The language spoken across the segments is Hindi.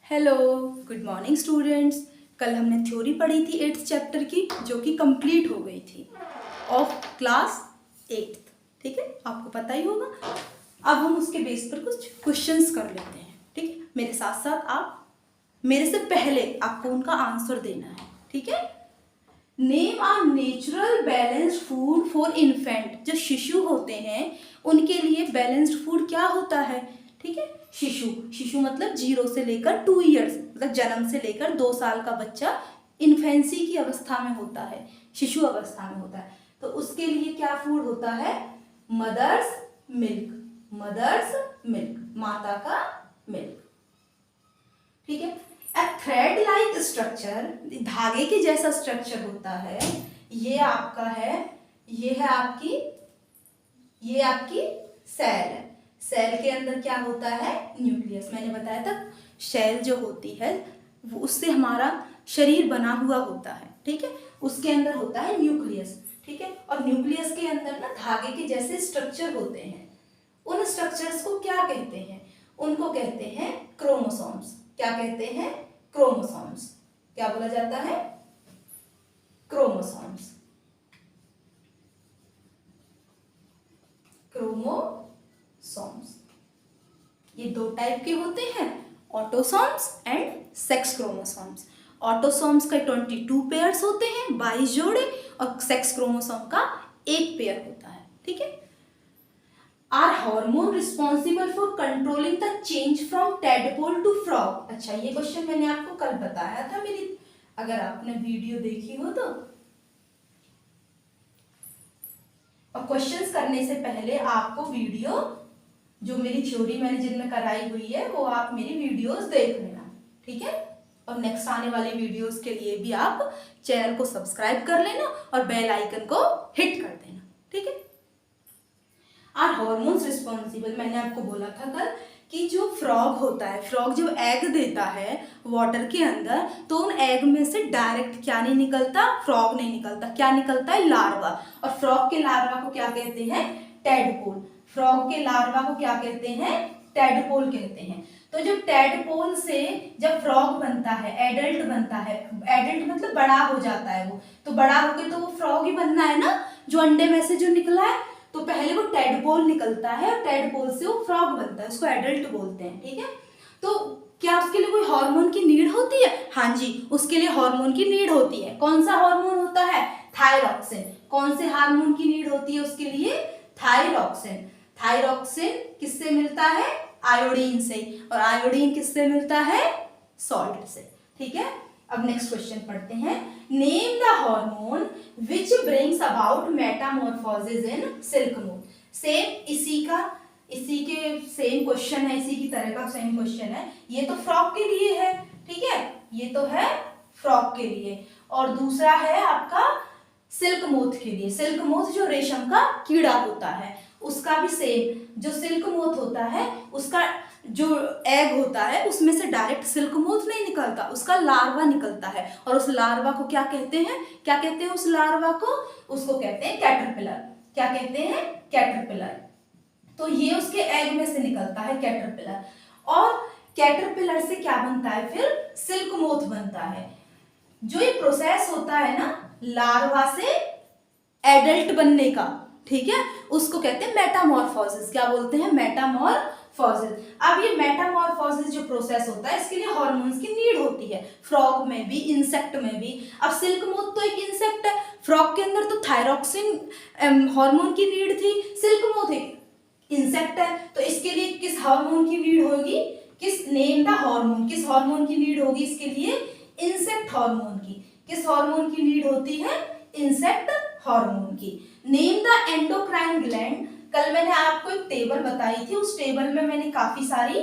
Hello, good morning students. कल हमने थ्योरी पढ़ी थी 8th चैप्टर की, जो कि कंप्लीट हो गई थी ऑफ क्लास 8th। ठीक है, आपको पता ही होगा। अब हम उसके बेस पर कुछ क्वेश्चंस कर लेते हैं। ठीक है, मेरे साथ साथ आप मेरे से पहले आपको उनका आंसर देना है। ठीक है, name a natural balanced food for infant. जो शिशु होते हैं उनके लिए बैलेंस्ड फूड क्या होता है? ठीक है, शिशु मतलब 0 से लेकर 2 ईयर्स, मतलब जन्म से लेकर 2 साल का बच्चा इन्फेंसी की अवस्था में होता है, शिशु अवस्था में होता है। तो उसके लिए क्या फूड होता है? मदर्स मिल्क, मदर्स मिल्क, माता का मिल्क। ठीक है, ए थ्रेड लाइक स्ट्रक्चर, धागे के जैसा स्ट्रक्चर होता है। ये आपका है, ये है आपकी, ये आपकी सेल है। सेल के अंदर क्या होता है? न्यूक्लियस। मैंने बताया था सेल जो होती है वो उससे हमारा शरीर बना हुआ होता है। ठीक है, उसके अंदर होता है न्यूक्लियस। ठीक है, और न्यूक्लियस के अंदर ना धागे के जैसे स्ट्रक्चर होते हैं। उन स्ट्रक्चर्स को क्या कहते हैं? उनको कहते हैं क्रोमोसोम्स। क्या कहते हैं? क्रोमोसोम्स। क्या बोला जाता है? क्रोमोसोम्स। क्रोमोसोम्स ये 2 टाइप के होते हैं, autosomes and sex chromosomes. Autosomes का 22 पेयर्स होते हैं, 22 जोड़े, और सेक्स क्रोमोसोम का 1 पेयर होता है। ठीक है, are hormone responsible for controlling the change from tadpole to frog. अच्छा, ये क्वेश्चन मैंने आपको कल बताया था मेरी, अगर आपने वीडियो देखी हो तो। और क्वेश्चंस करने से पहले आपको वीडियो जो मेरी थ्योरी मैंने जिनमें कराई हुई है वो आप मेरी वीडियोस देख लेना। ठीक है, और नेक्स्ट आने वाली वीडियोस के लिए भी आप चैनल को सब्सक्राइब कर लेना और बेल आइकन को हिट कर देना। ठीक है, आर हॉर्मोन्स रिस्पॉन्सिबल, मैंने आपको बोला था कल कि जो फ्रॉग होता है, फ्रॉग जब एग देता है वाटर के अंदर, तो उन एग में से डायरेक्ट क्या नहीं निकलता? फ्रॉग नहीं निकलता। क्या निकलता है? लार्वा। और फ्रॉग के लार्वा को क्या कहते हैं? टैडपोल। फ्रॉग के लार्वा को क्या कहते हैं? टैडपोल कहते हैं। तो जब टैडपोल से जब फ्रॉग बनता है, एडल्ट बनता है, एडल्ट मतलब बड़ा हो जाता है वो, तो बड़ा होके तो वो फ्रॉग ही बनना है ना, जो अंडे में से जो निकला है। तो पहले वो टैडपोल निकलता है और टैडपोल से वो फ्रॉग बनता है, उसको एडल्ट बोलते हैं। ठीक है, तो क्या उसके लिए कोई हार्मोन की नीड होती है? हाँ जी, उसके लिए हार्मोन की नीड होती है। कौन सा हार्मोन होता है? थायरॉक्सिन। कौन से हार्मोन की नीड होती है उसके लिए? थायरॉक्सिन। थायरॉक्सिन किससे मिलता है? आयोडीन से। और आयोडीन किससे मिलता है? सॉल्ट से। ठीक है, अब नेक्स्ट क्वेश्चन पढ़ते हैं। Name the hormone which brings about Metamorphosis in silk smooth. Same इसी के सेम क्वेश्चन है, इसी की तरह का सेम क्वेश्चन है। ये तो फ्रॉग के लिए है। ठीक है, ये तो है फ्रॉग के लिए, और दूसरा है आपका सिल्क मोथ के लिए। सिल्क मोथ जो रेशम का कीड़ा होता है उसका भी सेम, जो सिल्क मोथ होता है उसका जो एग होता है उसमें से डायरेक्ट सिल्क मोथ नहीं निकलता, उसका लार्वा निकलता है। और उस लार्वा को क्या कहते हैं? क्या कहते हैं उस लार्वा को? उसको कहते हैं कैटरपिलर। क्या कहते हैं? कैटरपिलर। तो ये उसके एग में से निकलता है कैटरपिलर, और कैटरपिलर से क्या बनता है? फिर सिल्क मोथ बनता है। जो ये प्रोसेस होता है ना लार्वा से एडल्ट बनने का, ठीक है, उसको कहते हैं मेटामॉर्फोसिस। क्या बोलते हैं? मेटामॉर्फोसिस। अब ये मेटामॉर्फोसिस जो प्रोसेस होता है इसके लिए हार्मोन्स की नीड होती है, फ्रॉग में भी, इंसेक्ट में भी। अब सिल्क मोथ तो एक इंसेक्ट है, फ्रॉग के अंदर तो थायरॉक्सिन हार्मोन की नीड थी, सिल्क मोथ एक इंसेक्ट है, तो इसके लिए किस हार्मोन की नीड होगी? किस नेम द हार्मोन, किस हार्मोन की नीड होगी इसके लिए? इंसेक्ट हार्मोन की। किस हार्मोन की नीड होती है? इंसेक्ट हार्मोन की। Name the endocrine gland. कल मैंने आपको एक टेबल बताई थी, उस टेबल में मैंने काफी सारी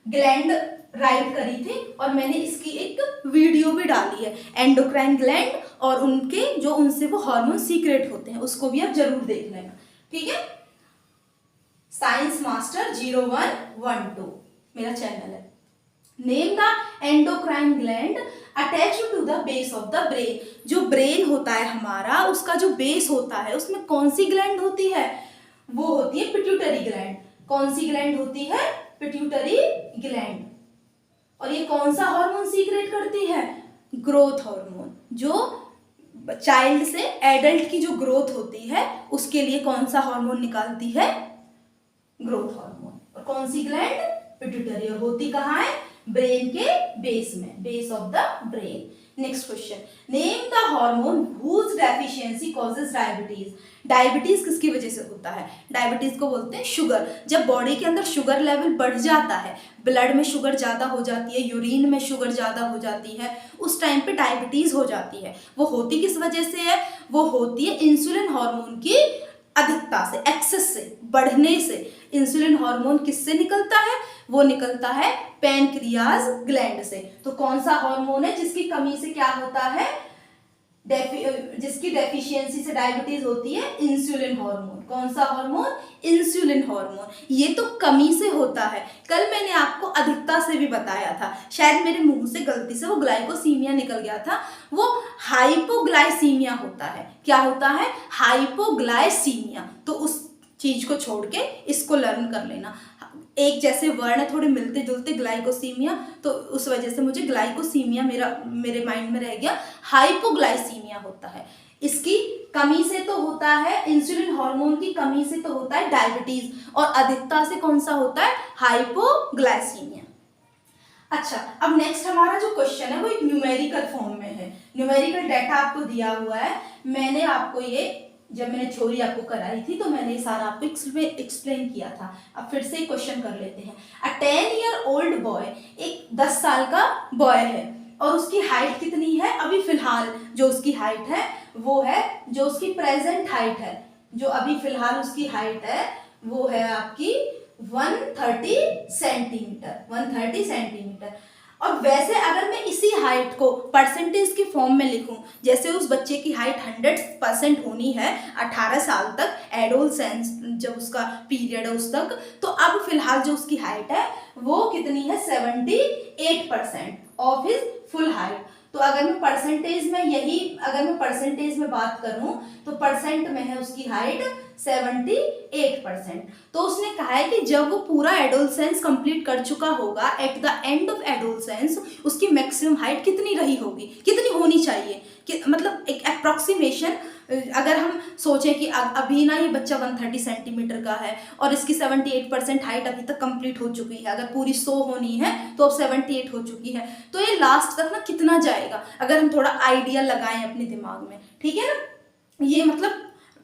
ग्लैंड राइट करी थी और मैंने इसकी एक वीडियो भी डाली है, एंडोक्राइन ग्लैंड और उनके जो उनसे वो हार्मोन सीक्रेट होते हैं, उसको भी आप जरूर देख लेना। ठीक है, साइंस मास्टर 0112 मेरा चैनल है। Name the endocrine gland attached to the base of the brain. जो ब्रेन होता है हमारा, उसका जो बेस होता है उसमें कौन सी ग्लैंड होती है? वो होती है पिट्यूटरी ग्लैंड। कौन सी ग्लैंड होती है? Pituitary gland. और ये कौन सा हार्मोन सीक्रेट करती है? ग्रोथ हार्मोन, जो चाइल्ड से एडल्ट की जो ग्रोथ होती है उसके लिए कौन सा हार्मोन निकालती है? Growth hormone. और कौन सी ग्लैंड? पिट्यूटरी। और होती कहाँ है? ब्रेन के बेस में, base of the brain. Next question, name the hormone whose deficiency causes diabetes. Diabetes किसकी वजह से होता है? डायबिटीज को बोलते हैं शुगर। जब बॉडी के अंदर शुगर लेवल बढ़ जाता है, ब्लड में शुगर ज्यादा हो जाती है, यूरिन में शुगर ज्यादा हो जाती है, उस टाइम पे डायबिटीज हो जाती है। वो होती किस वजह से है? वो होती है इंसुलिन हार्मोन की अधिकता से, एक्सेस से, बढ़ने से। इंसुलिन हार्मोन किससे निकलता है? वो निकलता है पैनक्रियाज ग्लैंड से। तो कौन सा हार्मोन है जिसकी कमी से क्या होता है? जिसकी डेफिशिएंसी से डायबिटीज होती है? Insulin hormone. कौन सा हार्मोन? Insulin hormone. ये तो कमी से होता है। कल मैंने आपको अधिकता से भी बताया था, शायद मेरे मुंह से गलती से वो ग्लाइकोसीमिया निकल गया था। वो हाइपोग्लाइसीमिया होता है। क्या होता है? हाइपोग्लाइसीमिया। तो उस चीज को छोड़ के इसको लर्न कर लेना। एक जैसे वर्ण है, थोड़े मिलते जुलते, ग्लाइकोसीमिया, तो उस वजह से मुझे ग्लाइकोसीमिया मेरे माइंड में रह गया। हाइपोग्लाइसीमिया होता है, इसकी कमी से तो होता है, इंसुलिन हार्मोन की कमी से तो होता है डायबिटीज, और अधिकता से कौन सा होता है? हाइपोग्लाइसीमिया। अच्छा, अब नेक्स्ट हमारा जो क्वेश्चन है वो एक न्यूमेरिकल फॉर्म में है। न्यूमेरिकल डाटा आपको दिया हुआ है। मैंने आपको ये, जब मैंने थ्योरी आपको कराई थी तो मैंने ये सारा आपको एक्सप्लेन किया था। अब फिर से क्वेश्चन कर लेते हैं। अ 10-year-old बॉय, एक 10 साल का बॉय है, और उसकी हाइट कितनी है? अभी फिलहाल जो उसकी हाइट है वो है, जो उसकी प्रेजेंट हाइट है, जो अभी फिलहाल उसकी हाइट है वो है आपकी 130 सेंटीमीटर। 130 सेंटीमीटर। और वैसे अगर मैं इसी हाइट को परसेंटेज के फॉर्म में लिखूं, जैसे उस बच्चे की हाइट 100% होनी है 18 साल तक, एडोलसेंस जब उसका पीरियड है उस तक, तो अब फिलहाल जो उसकी हाइट है वो कितनी है? 78% ऑफ हिज फुल हाइट। तो अगर मैं परसेंटेज में बात करूं तो परसेंट में है उसकी हाइट 78%। तो उसने कहा है कि जब वो पूरा एडोलसेंस कंप्लीट कर चुका होगा, at the end of adolescence उसकी मैक्सिमम हाइट कितनी रही होगी, कितनी होनी चाहिए, कि मतलब एक अप्रोक्सीमेशन। अगर हम सोचें कि अभी ना ये बच्चा 130 सेंटीमीटर का है और इसकी 78% हाइट अभी तक कंप्लीट हो चुकी है, अगर पूरी 100 होनी है तो अब 78 हो चुकी है, तो ये लास्ट तक ना कितना जाएगा, अगर हम थोड़ा आइडिया लगाएं अपने दिमाग में, ठीक है ना। ये मतलब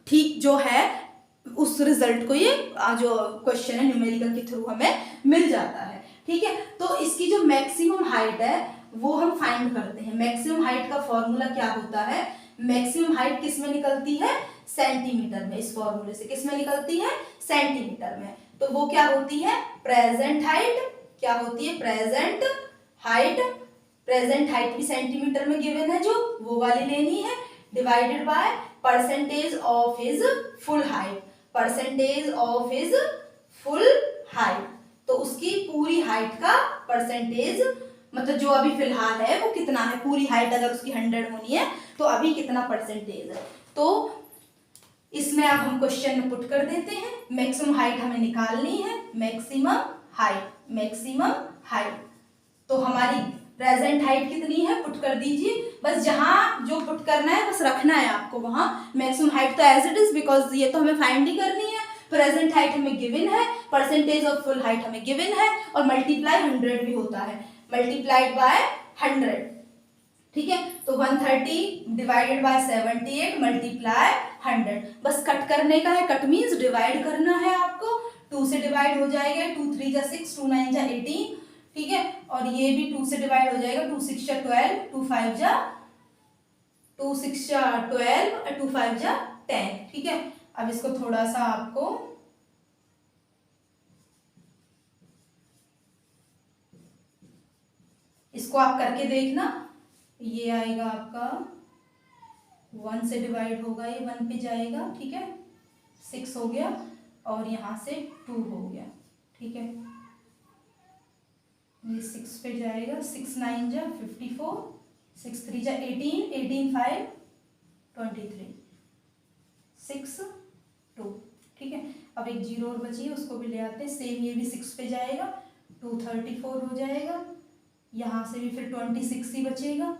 ठीक जो है उस रिजल्ट को ये जो क्वेश्चन है न्यूमेरिकल के थ्रू हमें मिल जाता है, ठीक है। तो इसकी जो मैक्सिमम हाइट है वो हम फाइंड करते हैं। मैक्सिमम हाइट का फॉर्मूला क्या होता है? मैक्सिमम हाइट किस में निकलती है? सेंटीमीटर में। इस फॉर्मूले से किस में निकलती है? सेंटीमीटर में। तो वो क्या होती है? Present height. क्या होती है? Present height. प्रेजेंट हाइट भी सेंटीमीटर में गिवन है, जो वो वाली लेनी है, divided by percentage of his full height. Percentage of his full height, तो उसकी पूरी हाइट का परसेंटेज, मतलब जो अभी फिलहाल है वो कितना है, पूरी हाइट अगर उसकी 100 होनी है तो अभी कितना परसेंटेज है। तो इसमें अब हम क्वेश्चन में पुट कर देते हैं। मैक्सिमम हाइट हमें निकालनी है, मैक्सिमम हाइट, मैक्सिमम हाइट। तो हमारी प्रेजेंट हाइट कितनी है पुट कर दीजिए, बस जहां जो पुट करना है बस रखना है आपको वहां। मैक्सिमम हाइट तो एज इट इज, बिकॉज ये तो हमें फाइंड ही करनी है। प्रेजेंट हाइट हमें गिवन है, परसेंटेज ऑफ फुल हाइट हमें गिवन है, और मल्टीप्लाई 100 भी होता है, मल्टीप्लाइड बाय 100, ठीक है। तो 130 डिवाइडेड बाय 78 मल्टीप्लाई 100, बस कट करने का है, कट मीन्स डिवाइड करना है आपको। 2 से डिवाइड हो जाएगा, 2 3 जा 6, 2 9 जा 18, ठीक है। और ये भी 2 से डिवाइड हो जाएगा, 2 6 जा 12, 2 5 जा 12 और 2 5 जा 10, ठीक है। अब इसको थोड़ा सा आपको इसको आप करके देखना, ये आएगा आपका 1 से डिवाइड होगा, ये 1 पे जाएगा, ठीक है, 6 हो गया, और यहाँ से 2 हो गया, ठीक है। ये 6 पे जाएगा, 6 9 जा 54, 6 3 जा 18, 18 5 23, 6 2, ठीक है। अब एक 0 और बची है, उसको भी ले आते हैं, सेम ये भी 6 पे जाएगा, 2 34 हो जाएगा, यहाँ से भी फिर 26 ही बचेगा,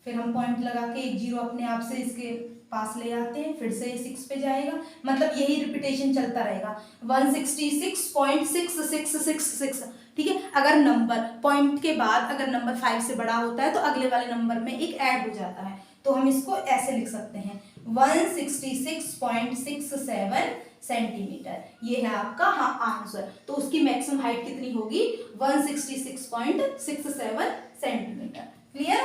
फिर हम पॉइंट लगा के एक जीरो अपने आप से इसके पास ले आते हैं, फिर से ये 6 पे जाएगा, मतलब यही रिपीटेशन चलता रहेगा 166.6666, ठीक है। अगर नंबर पॉइंट के बाद अगर नंबर 5 से बड़ा होता है तो अगले वाले नंबर में एक ऐड हो जाता है, तो हम इसको ऐसे लिख सकते हैं 166.67 सेंटीमीटर। ये है आपका आंसर। तो उसकी मैक्सिमम हाइट कितनी होगी? 166.67 सेंटीमीटर। क्लियर?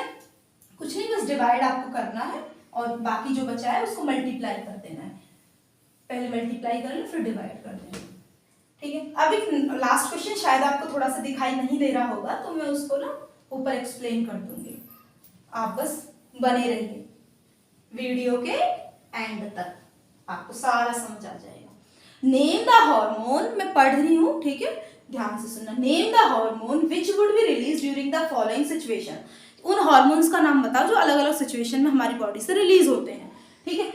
कुछ नहीं, बस डिवाइड आपको करना है और बाकी जो बचा है उसको मल्टीप्लाई कर देना है। पहले मल्टीप्लाई कर लो फिर डिवाइड कर देना, ठीक है। अब एक लास्ट क्वेश्चन शायद आपको थोड़ा सा दिखाई नहीं दे रहा होगा, तो मैं उसको ना ऊपर एक्सप्लेन कर दूंगी, आप बस बने रहिए वीडियो के एंड तक, आपको सारा समझ आ जाएगा। नेम द हार्मोन, मैं पढ़ रही हूँ, ठीक है, ध्यान से सुनना। Name the hormone which would be release during the following situation. उन हार्मोन्स का नाम बताओ जो अलग अलग सिचुएशन में हमारी बॉडी से रिलीज होते हैं, ठीक है।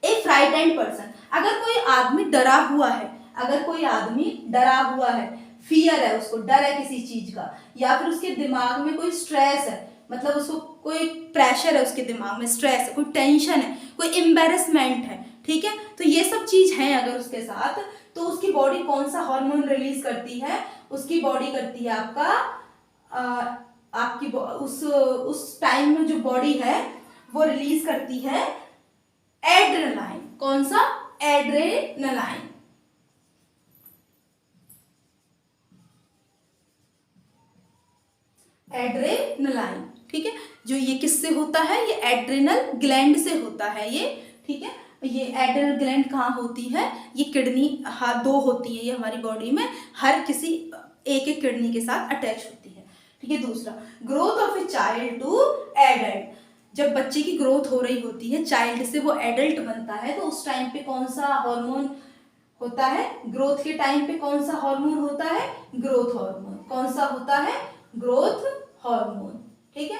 ए फ्राइटेंड पर्सन, अगर कोई आदमी डरा हुआ है, अगर कोई आदमी डरा हुआ है, फियर है, उसको डर है किसी चीज का, या फिर उसके दिमाग में कोई स्ट्रेस है, मतलब उसको कोई प्रेशर है, उसके दिमाग में स्ट्रेस है, कोई टेंशन है, कोई एम्बेरसमेंट है, ठीक है, तो ये सब चीज है अगर उसके साथ, तो उसकी बॉडी कौन सा हार्मोन रिलीज करती है? उसकी बॉडी करती है आपकी उस टाइम में जो बॉडी है वो रिलीज करती है एड्रेनालाइन। कौन सा? एड्रेनालाइन। एड्रेनालाइन, ठीक है। जो ये किससे होता है? ये एड्रेनल ग्लैंड से होता है ये, ठीक है। ये एड्रेनल ग्लैंड कहाँ होती है? ये किडनी, दो होती है ये हमारी बॉडी में, हर किसी एक एक किडनी के साथ अटैच होती है, ठीक है। दूसरा, growth of a child to adult, जब बच्चे की ग्रोथ हो रही होती है, चाइल्ड से वो एडल्ट बनता है, तो उस टाइम पे कौन सा हार्मोन होता है? ग्रोथ के टाइम पे कौन सा हार्मोन होता है? Growth hormone. कौन सा होता है? ग्रोथ हार्मोन, ठीक है।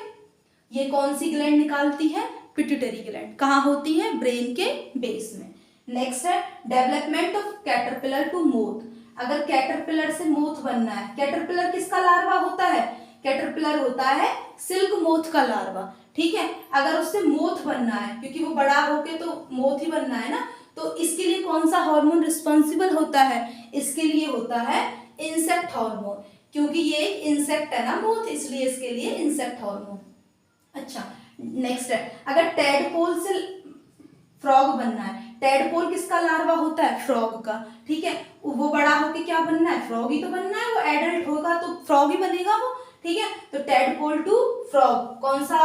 ये कौन सी ग्लैंड निकालती है? Pituitary gland. कहाँ होती है? ब्रेन के बेस में। नेक्स्ट है development of caterpillar to moth. अगर कैटरपिलर से मोथ बनना है, कैटरपिलर किसका लार्वा होता है? कैटरपिलर होता है सिल्क मोथ का लार्वा, ठीक है। अगर उससे मोथ बनना है, क्योंकि वो बड़ा होके तो मोथ ही बनना है ना, तो इसके लिए कौन सा हार्मोन रिस्पॉन्सिबल होता है? इसके लिए होता है इंसेक्ट हार्मोन, क्योंकि ये एक इंसेक्ट है ना मोथ, इसलिए इसके लिए इंसेक्ट हार्मोन। अच्छा, नेक्स्ट है, अगर टेडपोल से फ्रॉग बनना है, टेडपोल किसका लार्वा होता है? फ्रॉग का, ठीक है। वो बड़ा होके क्या बनना है? फ्रॉग ही तो बनना है, वो एडल्ट होगा तो फ्रॉग ही बनेगा वो, ठीक है। तो टेडपोल टू फ्रॉग, कौन सा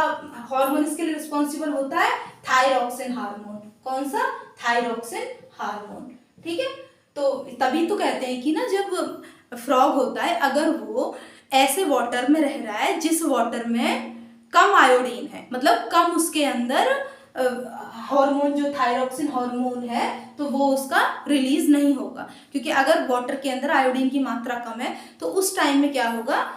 हार्मोन इसके लिए रिस्पॉन्सिबल होता है? Thyroxine hormone. कौन सा? थायरॉक्सिन हार्मोन, ठीक है। तो तभी तो कहते हैं कि ना, जब फ्रॉग होता है, अगर वो ऐसे वाटर में रह रहा है जिस वाटर में कम आयोडीन है, मतलब कम उसके अंदर हार्मोन जो थायरॉक्सिन हार्मोन है, तो वो उसका रिलीज नहीं होगा, क्योंकि अगर वाटर के अंदर आयोडीन की मात्रा कम है तो उस टाइम में क्या होगा?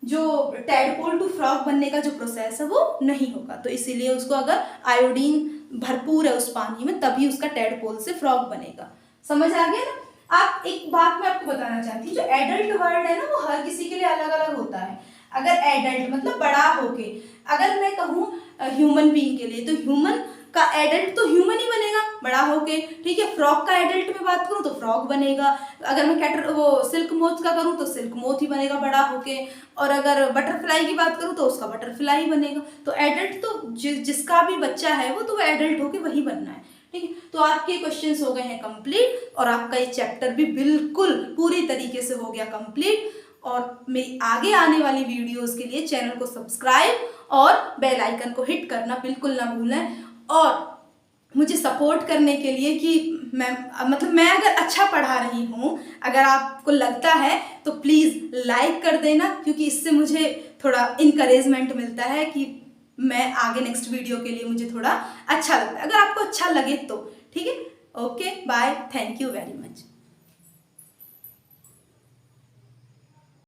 जो टेडपोल टू फ्रॉग बनने का जो प्रोसेस है वो नहीं होगा। तो इसीलिए उसको अगर आयोडीन भरपूर है उस पानी में, तभी उसका टेडपोल से फ्रॉग बनेगा। समझ आ गया ना? आप एक बात मैं आपको बताना चाहती हूँ, जो एडल्ट वर्ड है ना, वो हर किसी के लिए अलग अलग होता है। अगर एडल्ट मतलब बड़ा होके, अगर मैं कहूँ ह्यूमन बीइंग के लिए, तो ह्यूमन का एडल्ट तो ह्यूमन ही बनेगा बड़ा होके, ठीक है। फ्रॉग का एडल्ट में बात करूँ तो फ्रॉग बनेगा। अगर मैं वो सिल्क मोथ का करूँ तो सिल्क मोथ ही बनेगा बड़ा होके, और अगर बटरफ्लाई की बात करूँ तो उसका बटरफ्लाई बनेगा। तो एडल्ट तो जिसका भी बच्चा है वो तो एडल्ट होके वही बनना है, ठीक है। तो आपके क्वेश्चंस हो गए हैं कंप्लीट, और आपका ये चैप्टर भी बिल्कुल पूरी तरीके से हो गया कंप्लीट। और मेरी आगे आने वाली वीडियोस के लिए चैनल को सब्सक्राइब और बेल आइकन को हिट करना बिल्कुल ना भूलें, और मुझे सपोर्ट करने के लिए कि मैं अगर अच्छा पढ़ा रही हूँ, अगर आपको लगता है तो प्लीज़ लाइक कर देना, क्योंकि इससे मुझे थोड़ा इनकरेजमेंट मिलता है कि मैं आगे नेक्स्ट वीडियो के लिए मुझे थोड़ा अच्छा लगता है, अगर आपको अच्छा लगे तो, ठीक है। Okay, bye, thank you very much.